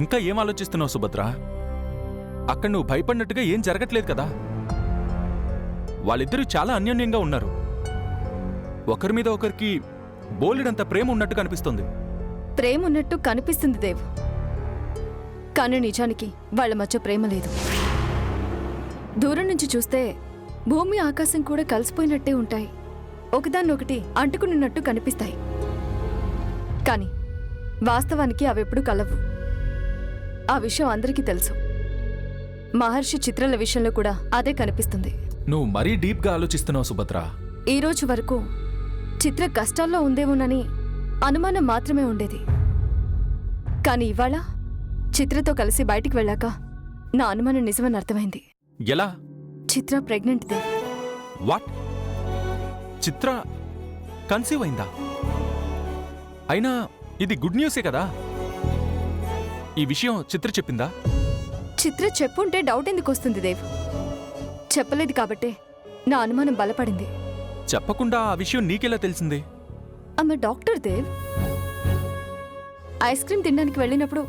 ఇంకా ఏం ఆలోచిస్తున్నావు సుభద్ర? అక్కడ నువ్వు భయపడినట్టుగా ఏం జరగట్లేదు కదా. వాళ్ళిద్దరూ చాలా అన్యోన్యంగా ఉన్నారు. ఒకరి మీద ఒకరికి బోలెడంత ప్రేమ ఉన్నట్టు కనిపిస్తుంది. ప్రేమ ఉన్నట్టు కనిపిస్తుంది దేవ్, కానీ నిజానికి వాళ్ళ మధ్య ప్రేమ లేదు. దూరం నుంచి చూస్తే భూమి ఆకాశం కూడా కలిసిపోయినట్టే ఉంటాయి, ఒకదాన్నొకటి అంటుకున్నట్టు కనిపిస్తాయి. కానీ వాస్తవానికి అవెప్పుడు కలవు. ఆ విషయం అందరికీ తెలుసు. మహర్షి చిత్రాల విషయంలో కూడా అదే కనిపిస్తుంది. నువ్వు మరీ డీప్గా ఆలోచిస్తున్నావు సుభద్ర. ఈ రోజు వరకు చిత్ర కష్టాల్లో ఉందేమోనని అనుమానం మాత్రమే ఉండేది. కానీ ఇవాళ చిత్రతో కలిసి బయటికి వెళ్ళాక నా అనుమానం నిజమని అర్థమైంది. ఎలా? చిత్ర ప్రెగ్నెంట్ దే. వాట్? చిత్ర కన్సీవ్ అయిందా? అయినా ఇది గుడ్ న్యూసే కదా. ఈ విషయం చిత్ర చెప్పిందా? చిత్ర చెప్పుంటే డౌట్ ఎందుకు వస్తుంది దేవ్? చెప్పలేదు కాబట్టే నా అనుమానం బలపడింది. చెప్పకుండా ఆ విషయం నీకెలా తెలిసింది? ఆమె డాక్టర్ దేవ్. ఐస్ క్రీమ్ తినడానికి వెళ్ళినప్పుడు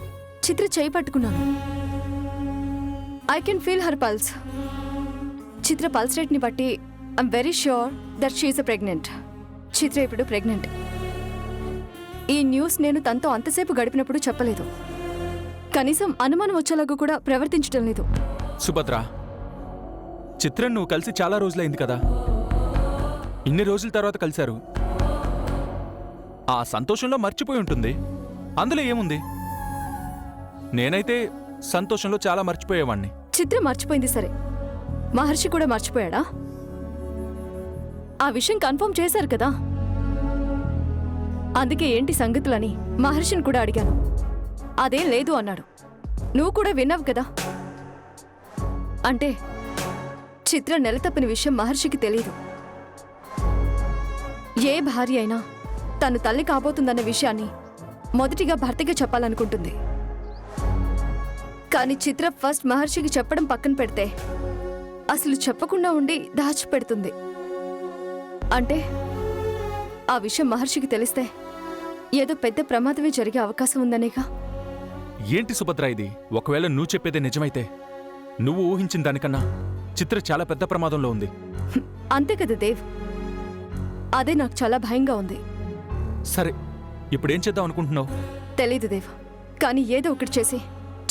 చిత్ర చేయి పట్టుకున్నాను. I can feel her pulse. Chitra pulse రేట్ని బట్టి I'm very sure that she's pregnant. Chitra ఇప్పుడు ప్రెగ్నెంట్. ఈ న్యూస్ నేను తనతో అంతసేపు గడిపినప్పుడు చెప్పలేదు. కనీసం అనుమానం వచ్చేలాగా కూడా ప్రవర్తించడం లేదు. సుభద్ర, చిత్రం నువ్వు కలిసి చాలా రోజులైంది కదా. ఇన్ని రోజుల తర్వాత కలిశారు. ఆ సంతోషంలో మర్చిపోయి ఉంటుంది. అందులో ఏముంది? నేనైతే సంతోషంలో చాలా మర్చిపోయేవాణ్ణి. చిత్ర మర్చిపోయింది సరే, మహర్షి కూడా మర్చిపోయాడా? ఆ విషయం కన్ఫర్మ్ చేశారు కదా. అందుకే ఏంటి సంగతులని మహర్షిని కూడా అడిగాను. అదేం లేదు అన్నాడు. నువ్వు కూడా విన్నావు కదా. అంటే చిత్ర నెల తప్పిన విషయం మహర్షికి తెలియదు. ఏ భార్య అయినా తను తల్లి కాబోతుందన్న విషయాన్ని మొదటిగా భర్తగా చెప్పాలనుకుంటుంది. కానీ చిత్ర ఫస్ట్ మహర్షికి చెప్పడం పక్కన పెడితే అసలు చెప్పకుండా ఉండి దాచిపెడుతుంది. అంటే ఆ విషయం మహర్షికి తెలిస్తే ఏదో పెద్ద ప్రమాదమే జరిగే అవకాశం ఉందనేగా. ఏంటి సుభద్ర ఇది? ఒకవేళ నువ్వు చెప్పేదే నిజమైతే నువ్వు ఊహించిన దానికన్నా చిత్ర చాలా పెద్ద ప్రమాదంలో ఉంది. అంతే కదా దేవ్, అదే నాకు చాలా భయంగా ఉంది. సరే, ఇప్పుడేం చేద్దాం అనుకుంటున్నావు? తెలీదు దేవ్, కానీ ఏదో ఒకటి చేసి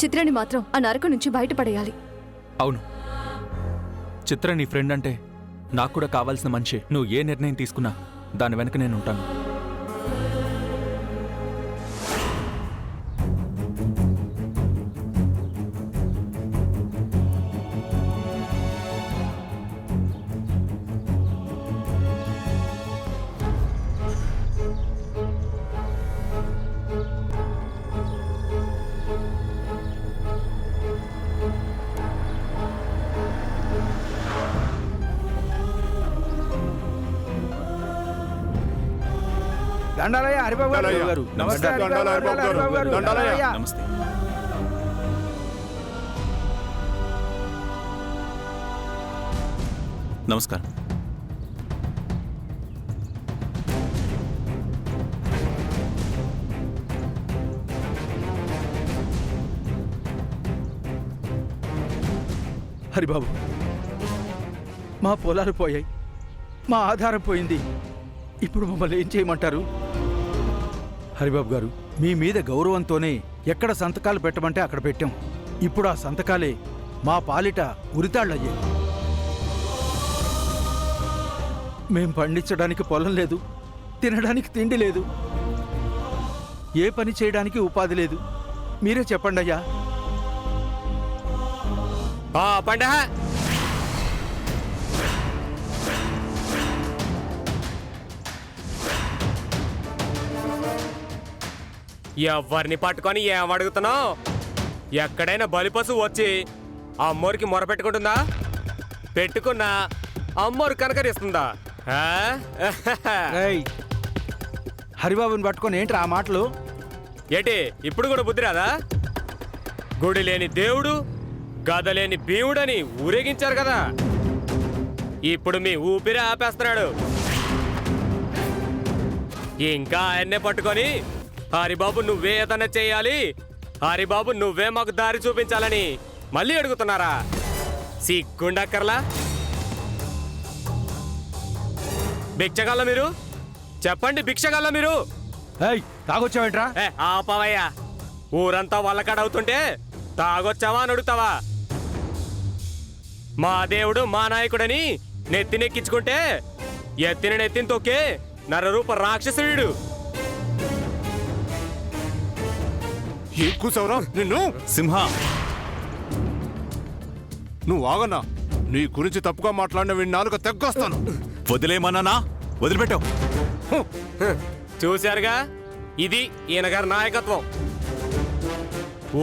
చిత్రని మాత్రం ఆ నరకం నుంచి బయటపడేయాలి. అవును, చిత్ర నీ ఫ్రెండ్ అంటే నాకు కూడా కావాల్సిన మనిషి. నువ్వు ఏ నిర్ణయం తీసుకున్నా దాని వెనక నేను ఉంటాను. దండాలయ్య హరిబాబు గారు. నమస్తే. దండాలయ్య. నమస్తే. నమస్కారం. హరిబాబు, మా పొలాలు పోయాయి, మా ఆధారం పోయింది. ఇప్పుడు మమ్మల్ని ఏం చేయమంటారు? హరిబాబు గారు, మీ మీద గౌరవంతోనే ఎక్కడ సంతకాలు పెట్టమంటే అక్కడ పెట్టాం. ఇప్పుడు ఆ సంతకాలే మా పాలిట ఉరితాళ్ళయ్యాయి. మేం పండించడానికి పొలం లేదు, తినడానికి తిండి లేదు, ఏ పని చేయడానికి ఉపాధి లేదు. మీరే చెప్పండి అయ్యా. ఎవరిని పట్టుకొని ఏమడుగుతున్నావు? ఎక్కడైనా బలిపశు వచ్చి అమ్మోరికి మొరపెట్టుకుంటుందా? పెట్టుకున్నా అమ్మోరు కనకరిస్తుందా? హరిబాబుని పట్టుకొని ఏంట్రా ఆ మాటలు? ఏటి ఇప్పుడు కూడా బుద్ధి రాదా? గుడి లేని దేవుడు, గద లేని భీముడని ఊరేగించారు కదా. ఇప్పుడు మీ ఊపిరి ఆపేస్తున్నాడు. ఇంకా ఆయన్నే పట్టుకొని హరిబాబు నువ్వే ఏదన్నా చేయాలి, హరిబాబు నువ్వే మాకు దారి చూపించాలని మళ్ళీ అడుగుతున్నారా? సిగ్గుండక్కర్లా? భిక్షగాళ్ళ మీరు? చెప్పండి, భిక్షగాళ్ళ మీరు? ఏయ్ తాగొచ్చావేంట్రా? ఆపవయ్యా. ఊరంతా వల్లకాడవుతుంటే తాగొచ్చావా అని అడుగుతావా? మా దేవుడు మా నాయకుడని నెత్తినెక్కించుకుంటే నెత్తిని తొక్కే నరరూప రాక్షసుడు. ఏం కూసావురా నిన్ను? సింహ, నువ్వు ఆగన్నా. నీ గురించి తప్పుగా మాట్లాడిన వీడి నాలుక తెగ్గొస్తాను. వదిలేమన్నానా? వదిలిపెట్టావు. చూశారుగా, ఇది ఈయనగారి నాయకత్వం.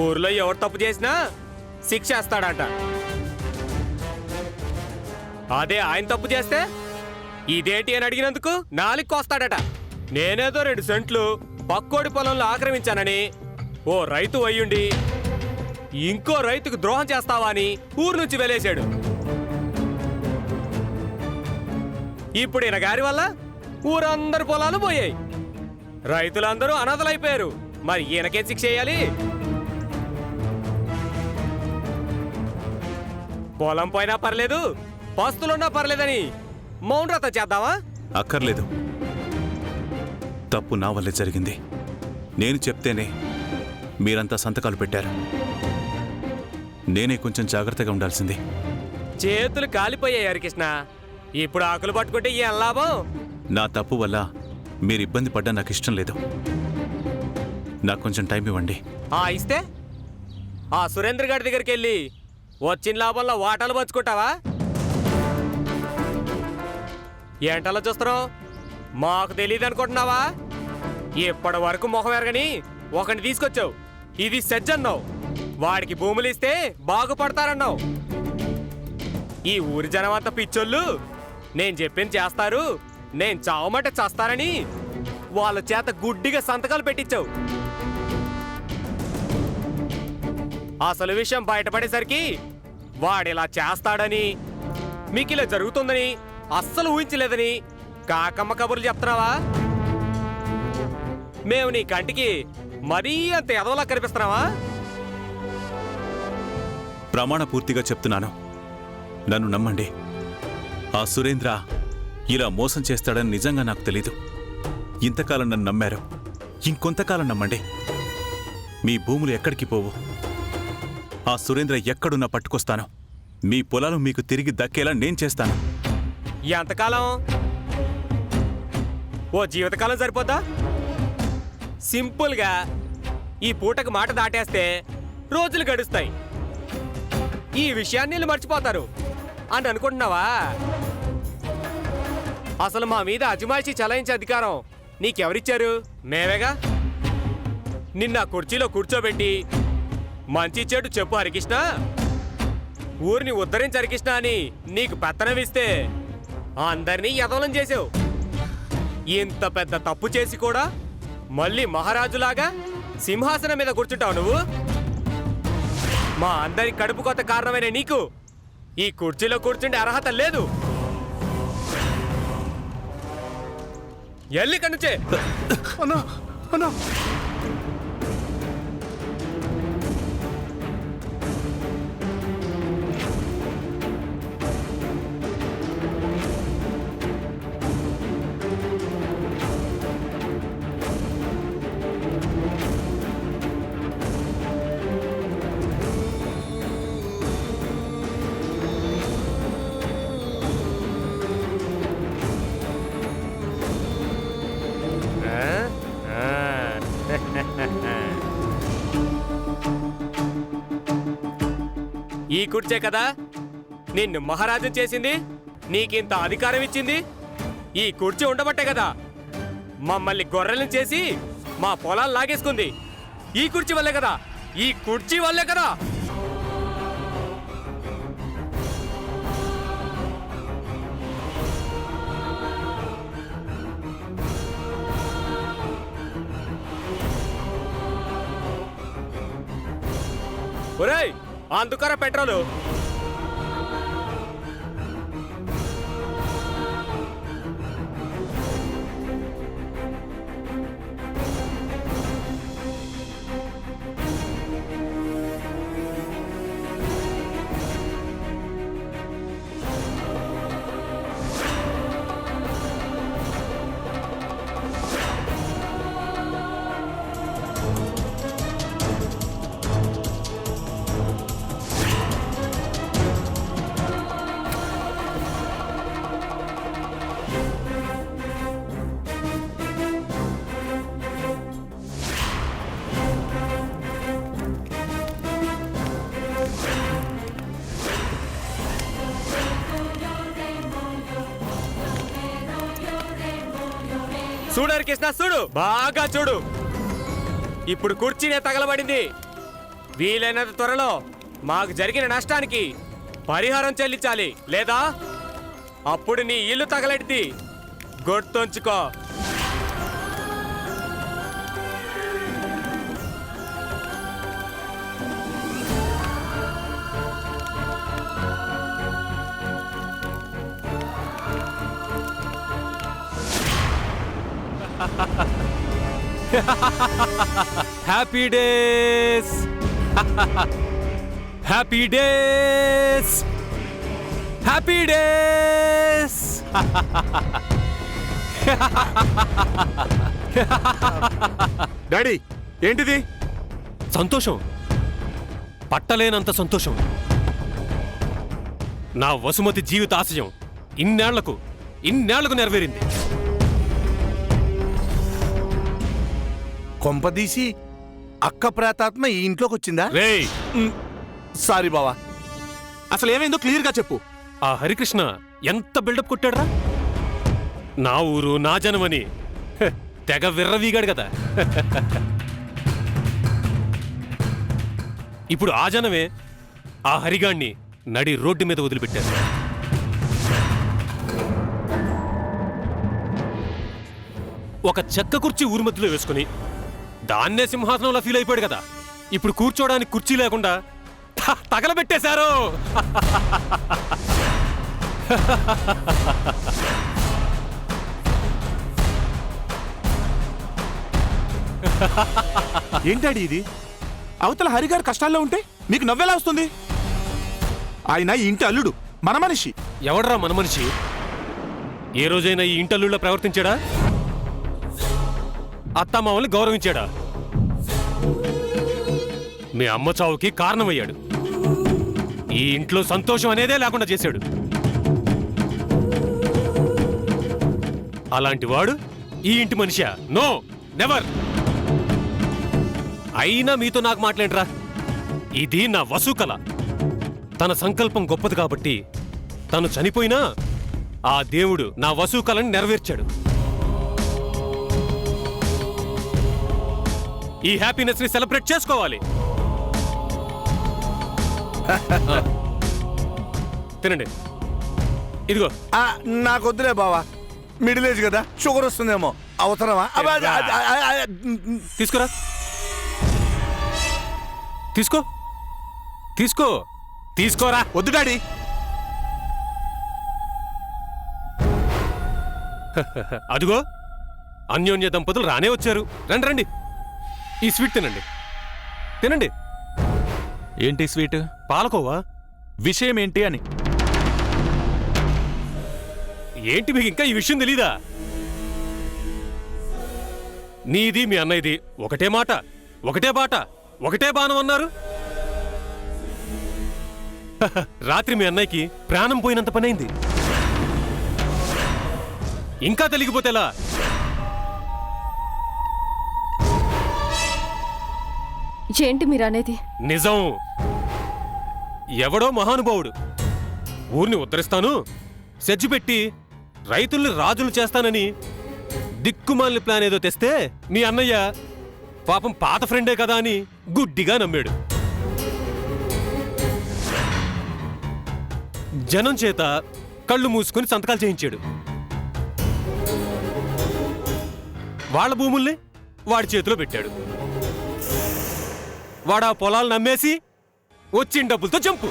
ఊర్లో ఎవరు తప్పు చేసినా శిక్ష వేస్తాడట. అదే ఆయన తప్పు చేస్తే ఇదేంటి అని అడిగినందుకు నాలుగు కోస్తాడట. నేనేదో 2 సెంట్లు పక్కోడి పొలంలో ఆక్రమించానని ఓ రైతు అయ్యుండి ఇంకో రైతుకు ద్రోహం చేస్తావా అని ఊరు నుంచి వెలేశాడు. ఇప్పుడు ఈయన గారి వల్ల ఊరందరి పొలాలు పోయాయి. రైతులందరూ అనాథలైపోయారు. మరి ఈయనకేం శిక్ష చేయాలి? పొలం పోయినా పర్లేదు, పస్తులున్నా పర్లేదని మౌనవ్రతం చేద్దామా? అక్కర్లేదు. తప్పు నా వల్లే జరిగింది. నేను చెప్తేనే మీరంతా సంతకాలు పెట్టారు. నేనే కొంచెం జాగ్రత్తగా ఉండాల్సింది. చేతులు కాలిపోయాయి హరికృష్ణ. ఇప్పుడు ఆకులు పట్టుకుంటే ఏం లాభం? నా తప్పు వల్ల మీరు ఇబ్బంది పడ్డా నాకు ఇష్టం లేదు. నాకు కొంచెం టైం ఇవ్వండి. ఇస్తే ఆ సురేంద్ర గారి దగ్గరికి వెళ్ళి వచ్చిన లాభంలో వాటాలు పంచుకుంటావా? ఏంటలా చూస్తున్నావు? మాకు తెలియదు అనుకుంటున్నావా? ఇప్పటి వరకు మొహం ఎరగని ఒకరిని తీసుకొచ్చావు. ఇది సెజ్జన్నావు. వాడికి భూములు ఇస్తే బాగుపడతారన్నావు. ఈ ఊరి జనం అంతా పిచ్చోళ్ళు. నేను చెప్పింది చేస్తారు, నేను చావమంటే చేస్తారని వాళ్ళ చేత గుడ్డిగా సంతకాలు పెట్టించావు. అసలు విషయం బయటపడేసరికి వాడిలా చేస్తాడని, మీకు ఇలా జరుగుతుందని అస్సలు ఊహించలేదని కాకమ్మ కబుర్లు చెప్తున్నావా? మేము నీ కంటికి మరీ అంత ఎదవలా కనిపిస్తున్నావా? ప్రమాణపూర్తిగా చెప్తున్నాను, నన్ను నమ్మండి. ఆ సురేంద్ర ఇలా మోసం చేస్తాడని నిజంగా నాకు తెలీదు. ఇంతకాలం నన్ను నమ్మారు, ఇంకొంతకాలం నమ్మండి. మీ భూములు ఎక్కడికి పోవు. ఆ సురేంద్ర ఎక్కడున్నా పట్టుకొస్తాను. మీ పొలాలు మీకు తిరిగి దక్కేలా నేను చేస్తాను. ఎంతకాలం? ఓ జీవితకాలం సరిపోతా? సింపుల్గా ఈ పూటకు మాట దాటేస్తే రోజులు గడుస్తాయి. ఈ విషయాన్ని వీళ్ళు మర్చిపోతారు అని అనుకుంటున్నావా? అసలు మా మీద అజమాయిషీ చలాయించే అధికారం నీకెవరిచ్చారు? మేమేగా. నిన్న కుర్చీలో కూర్చోబెట్టి మంచి చెడు చెప్పు హరికృష్ణ, ఊరిని ఉద్ధరించి హరికృష్ణ అని నీకు పెత్తనం ఇస్తే అందరినీ యదవలం చేసావు. ఇంత పెద్ద తప్పు చేసి కూడా మళ్ళీ మహారాజులాగా సింహాసనం మీద కూర్చుంటావు నువ్వు. మా అందరి కడుపు కొత్త కారణమైన నీకు ఈ కుర్చీలో కూర్చుంటే అర్హత లేదు. ఎల్లి కనుచే. అన్నా అన్నా ఈ కుర్చే కదా నిన్ను మహారాజు చేసింది, నీకింత అధికారం ఇచ్చింది. ఈ కుర్చీ ఉండబట్టే కదా మమ్మల్ని గొర్రెలను చేసి మా పొలాలు లాగేసుకుంది. ఈ కుర్చీ వల్లే కదా, ఈ కుర్చీ వల్లే కదా. ఒరేయ్, అందుకరా పెట్రోలు. చూడు హరికృష్ణ, చూడు, బాగా చూడు. ఇప్పుడు కుర్చీనే తగలబడింది. వీలైనంత త్వరలో మాకు జరిగిన నష్టానికి పరిహారం చెల్లించాలి, లేదా అప్పుడు నీ ఇల్లు తగలెడితే గుర్తుంచుకో. Happy days, happy days, happy days. Daddy ఏంటిది? సంతోషం, పట్టలేనంత సంతోషం. నా వసుమతి జీవిత ఆశయం ఇన్నేళ్లకు నెరవేరింది. కొంపదీసి అక్క ప్రేతాత్మ ఈ ఇంట్లోకి వచ్చిందా? రేయ్, సారీ బావా, అసలు ఏమైందో క్లియర్గా చెప్పు. ఆ హరికృష్ణ ఎంత బిల్డప్ కొట్టాడ్రా. నా ఊరు నా జనమని తెగ విర్రవీగాడు కదా. ఇప్పుడు ఆ జనమే ఆ హరిగాణ్ణి నడి రోడ్డు మీద వదిలిపెట్టారు. ఒక చెక్క కుర్చీ ఊరి మధ్యలో వేసుకుని దాన్నే సింహాసనంలా ఫీల్ అయిపోయాడు కదా. ఇప్పుడు కూర్చోడానికి కుర్చీ లేకుండా తగలబెట్టేశారు. ఏంటాడి ఇది? అవతల హరిగారు కష్టాల్లో ఉంటే మీకు నవ్వెలా వస్తుంది? ఆయన ఈ ఇంటి అల్లుడు, మన మనిషి. ఎవడ్రా మన మనిషి? ఏ రోజైనా ఈ ఇంటల్లుళ్ళ ప్రవర్తించాడా? అత్తమామల్ని గౌరవించాడా? మీ అమ్మ చావుకి కారణమయ్యాడు. ఈ ఇంట్లో సంతోషం అనేదే లేకుండా చేశాడు. అలాంటి వాడు ఈ ఇంటి మనిషా? No, never. అయినా మీతో నాకు మాట్లాడరా. ఇది నా వసూకల. తన సంకల్పం గొప్పది కాబట్టి తను చనిపోయినా ఆ దేవుడు నా వసూకలను నెరవేర్చాడు. ఈ హ్యాపీనెస్ ని సెలబ్రేట్ చేసుకోవాలి. తినండి, ఇదిగో. నాకొద్దులే బావా, మిడిల్ ఏజ్ కదా, షుగర్ వస్తుందేమో. అవసరమా? తీసుకురా, తీసుకో, తీసుకో, తీసుకోరా. వద్దు డాడీ. అదిగో అన్యోన్య దంపతులు రానే వచ్చారు. రండి రండి, ఈ స్వీట్ తినండి, తినండి. ఏంటి స్వీట్? పాలకోవా. విషయం ఏంటి అని? ఏంటి మీకు ఇంకా ఈ విషయం తెలీదా? నీది మీ అన్నయ్యది ఒకటే మాట, ఒకటే బాట, ఒకటే బాణం అన్నారు. రాత్రి మీ అన్నయ్యకి ప్రాణం పోయినంత పనైంది. ఇంకా తెలిగిపోతే ఎలా? ఏంటి మీరు అనేది? నిజం. ఎవడో మహానుభావుడు ఊరిని ఉద్ధరిస్తాను, సెజ్జు పెట్టి రైతుల్ని రాజులు చేస్తానని దిక్కుమాలిన ప్లాన్ ఏదో తెస్తే మీ అన్నయ్య పాపం పాత ఫ్రెండే కదా అని గుడ్డిగా నమ్మాడు. జనం చేత కళ్ళు మూసుకొని సంతకాలు చేయించాడు. వాళ్ళ భూముల్ని వాడి చేతిలో పెట్టాడు. వాడు ఆ పొలాలు నమ్మేసి వచ్చిన డబ్బులతో చంపు.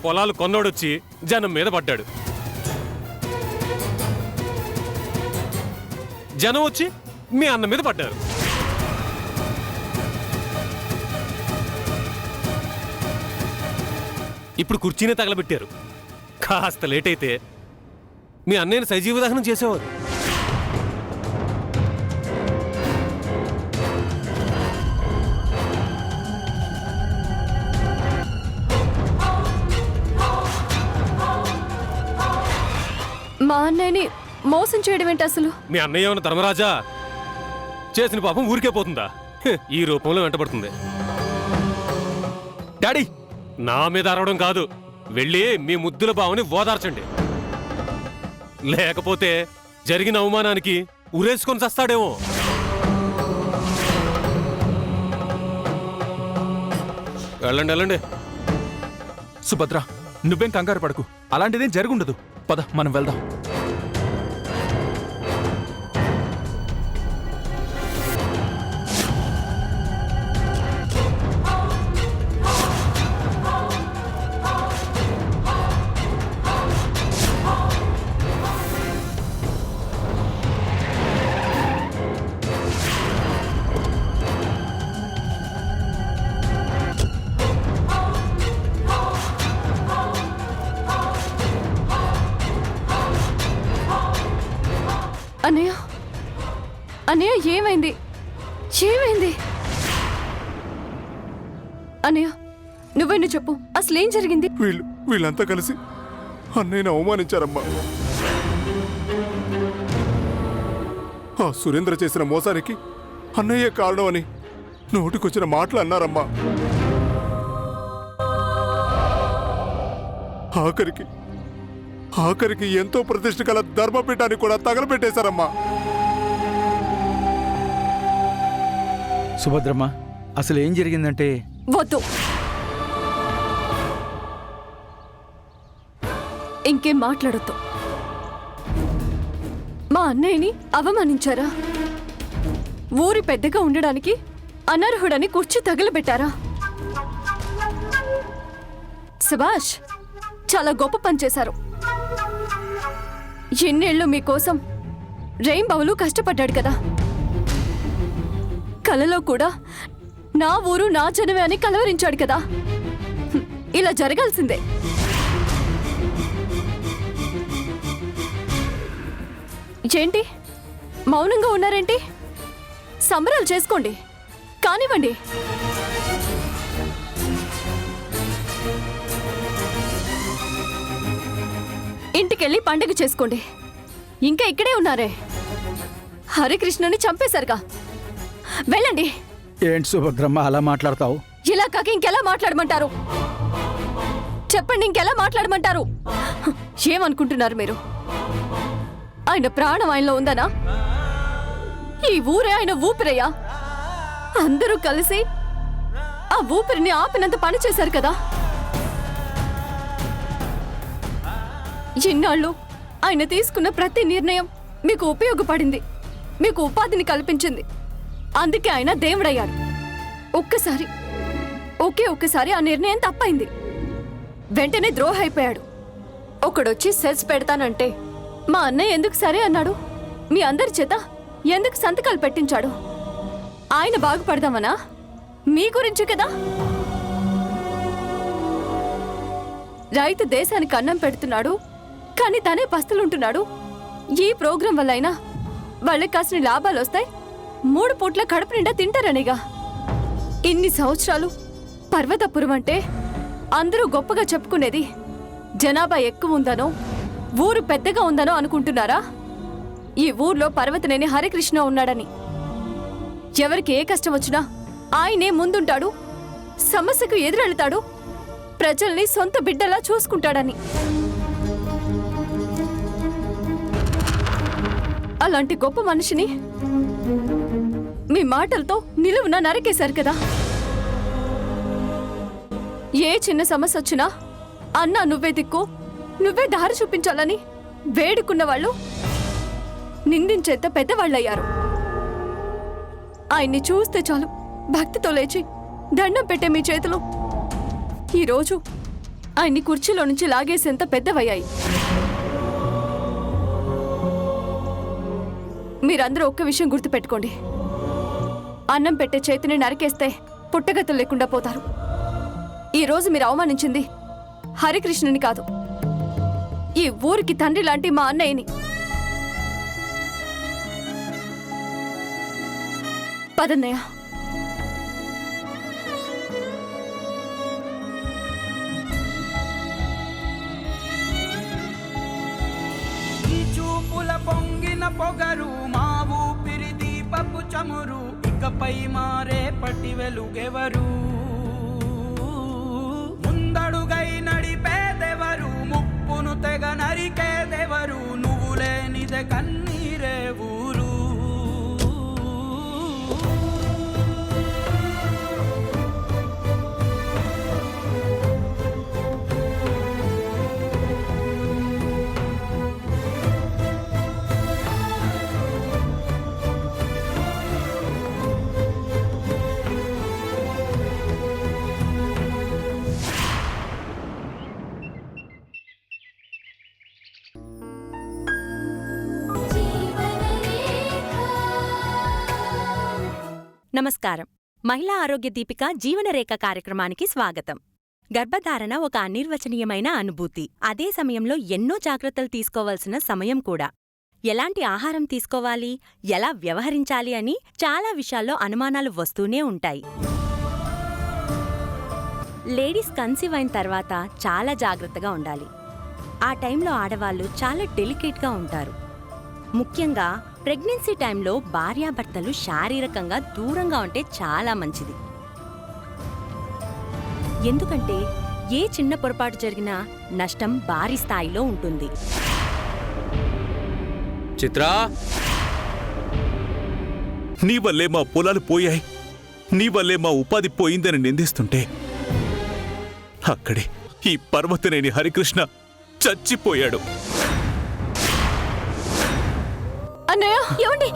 పొలాలు కొన్నోడొచ్చి జనం మీద పడ్డాడు. జనం వచ్చి మీ అన్న మీద పడ్డారు. ఇప్పుడు కుర్చీనే తగలబెట్టారు. కాస్త లేట్ అయితే మీ అన్నయ్యని సజీవ దహనం చేసేవారు. మా అన్నయ్యని మోసం చేయడం ఏంటి అసలు? మీ అన్నయ్య ఏమన్నా ధర్మరాజా? చేసిన పాపం ఊరికే పోతుందా? ఈ రూపంలో వెంటబడుతుంది. డాడీ నా మీద అరవడం కాదు, వెళ్ళి మీ ముద్దుల బావని ఓదార్చండి. లేకపోతే జరిగిన అవమానానికి ఉరేసుకొని చస్తాడేమో. వెళ్ళండి వెళ్ళండి. సుభద్ర నువ్వేం కంగారు పడకు, అలాంటిదేం జరుగుండదు. పద మనం వెళ్దాం. అన్నయ్య అన్నయ్య ఏమైంది? ఏమైంది అన్నయ్య? నువ్వెన్ను చెప్పు, అసలేం జరిగింది? వీళ్ళంతా కలిసి అన్నయ్యని అవమానించారమ్మా. ఆ సురేంద్ర చేసిన మోసానికి అన్నయ్య కారణం అని నోటికొచ్చిన మాటలు అన్నారమ్మా. ఆఖరికి ఎంతో ప్రతిష్ఠ గల ధర్మపీఠాన్ని కూడా తగలబెట్టేశారమ్మా. సుభద్రమ్మ, అసలు ఏం జరిగిందంటే వద్దు, ఇంకేం మాట్లాడొద్దు. మా అన్నయ్యని అవమానించారా? ఊరి పెద్దగా ఉండడానికి అనర్హుడని కుర్చీ తగలబెట్టారా? సుభాష్, చాలా గొప్ప పని చేశారు. ఎన్నేళ్ళు మీకోసం రెయిన్బౌలు కష్టపడ్డాడు కదా. కలలో కూడా నా ఊరు నా జనమే అని కలవరించాడు కదా. ఇలా జరగాల్సిందే. ఏంటి మౌనంగా ఉన్నారేంటి? సంబరాలు చేసుకోండి, కానివ్వండి. ఇంటికెళ్ళి పండుగ చేసుకోండి. ఇంకా ఇక్కడే ఉన్నారే? హరికృష్ణని చంపేశారుగా, వెళ్ళండి. ఏంటి సుభద్రమ్మ అలా మాట్లాడతావు? ఇలా కాక ఇంకెలా మాట్లాడమంటారు? చెప్పండి, ఇంకెలా మాట్లాడమంటారు? ఏమనుకుంటున్నారు మీరు? ఆయన ప్రాణం ఆయనలో ఉందనా? ఈ ఊరే ఆయన ఊపిరయ్యా. అందరూ కలిసి ఆ ఊపిరిని ఆపినంత పని చేశారు కదా. ఇన్నాళ్ళు ఆయన తీసుకున్న ప్రతి నిర్ణయం మీకు ఉపయోగపడింది, మీకు ఉపాధిని కల్పించింది. అందుకే ఆయన దేవుడయ్యాడు. ఒక్కసారి ఆ నిర్ణయం తప్పైంది. వెంటనే ద్రోహ అయిపోయాడు. ఒకడొచ్చి సెల్స్ పెడతానంటే మా అన్నయ్య ఎందుకు సరే అన్నాడు? మీ అందరి చేత ఎందుకు సంతకాలు పెట్టించాడు? ఆయన బాగుపడదామనా? మీ గురించి కదా. రైతు దేశానికి అన్నం పెడుతున్నాడు, కానీ తనే పస్తులుంటున్నాడు. ఈ ప్రోగ్రాం వల్ల అయినా వాళ్ళకి కాసిన లాభాలు వస్తాయి. 3 పూట్ల కడుపు నిండా తింటారనేగా. ఇన్ని సంవత్సరాలు పర్వతపురం అంటే అందరూ గొప్పగా చెప్పుకునేది జనాభా ఎక్కువ ఉందనో, ఊరు పెద్దగా ఉందనో అనుకుంటున్నారా? ఈ ఊర్లో పర్వతనేని హరికృష్ణ ఉన్నాడని. ఎవరికి ఏ కష్టం వచ్చినా ఆయనే ముందుంటాడు, సమస్యకు ఎదురెళ్తాడు, ప్రజల్ని సొంత బిడ్డలా చూసుకుంటాడని. అలాంటి గొప్ప మనిషిని మీ మాటలతో నిలువున నరికేశారు కదా. ఏ చిన్న సమస్య వచ్చినా అన్నా నువ్వే దిక్కు, నువ్వే దారి చూపించాలని వేడుకున్న వాళ్ళు నిందించేంత పెద్దవాళ్ళయ్యారు. ఆయన్ని చూస్తే చాలు భక్తితో లేచి దండం పెట్టే మీ చేతులు ఈరోజు ఆయన్ని కుర్చీలో నుంచి లాగేసేంత పెద్దవయ్యాయి. మీరందరూ ఒక్క విషయం గుర్తుపెట్టుకోండి. అన్నం పెట్టే చేతిని నరికేస్తే పుట్టగతులు లేకుండా పోతారు. ఈరోజు మీరు అవమానించింది హరికృష్ణుని కాదు, ఈ ఊరికి తండ్రి లాంటి మా అన్నయ్యని. పదన్నయ్య. పొంగిన పొగరు మా ఊపిరి దీపపు చమురు, ఇక మనపై మారే పటి వెలుగెవరు, ముందడుగై నడిపేదెవరు, ముప్పును తెగ నరికేదెవరు, నువ్వు లేనిదే కన్నీరే ఊరు. నమస్కారం. మహిళా ఆరోగ్య దీపిక జీవనరేఖ కార్యక్రమానికి స్వాగతం. గర్భధారణ ఒక అనిర్వచనీయమైన అనుభూతి. అదే సమయంలో ఎన్నో జాగ్రత్తలు తీసుకోవాల్సిన సమయం కూడా. ఎలాంటి ఆహారం తీసుకోవాలి, ఎలా వ్యవహరించాలి అని చాలా విషయాల్లో అనుమానాలు వస్తూనే ఉంటాయి. లేడీస్ కన్సీవ్ అయిన తర్వాత చాలా జాగ్రత్తగా ఉండాలి. ఆ టైంలో ఆడవాళ్లు చాలా డెలికేట్గా ఉంటారు. ముఖ్యంగా ప్రెగ్నెన్సీ టైంలో భార్యాభర్తలు శారీరకంగా దూరంగా ఉంటే చాలా మంచిది. ఎందుకంటే ఏ చిన్న పొరపాటు జరిగినా నష్టం భారీ స్థాయిలో ఉంటుంది. చిత్రా, నీ వల్లే మా పొలాలు పోయాయి, నీ వల్లే మా ఉపాధి పోయిందని నిందిస్తుంటే అక్కడే ఈ పర్వతనేని హరికృష్ణ చచ్చిపోయాడు. అన్నయ్య, ఏమండి?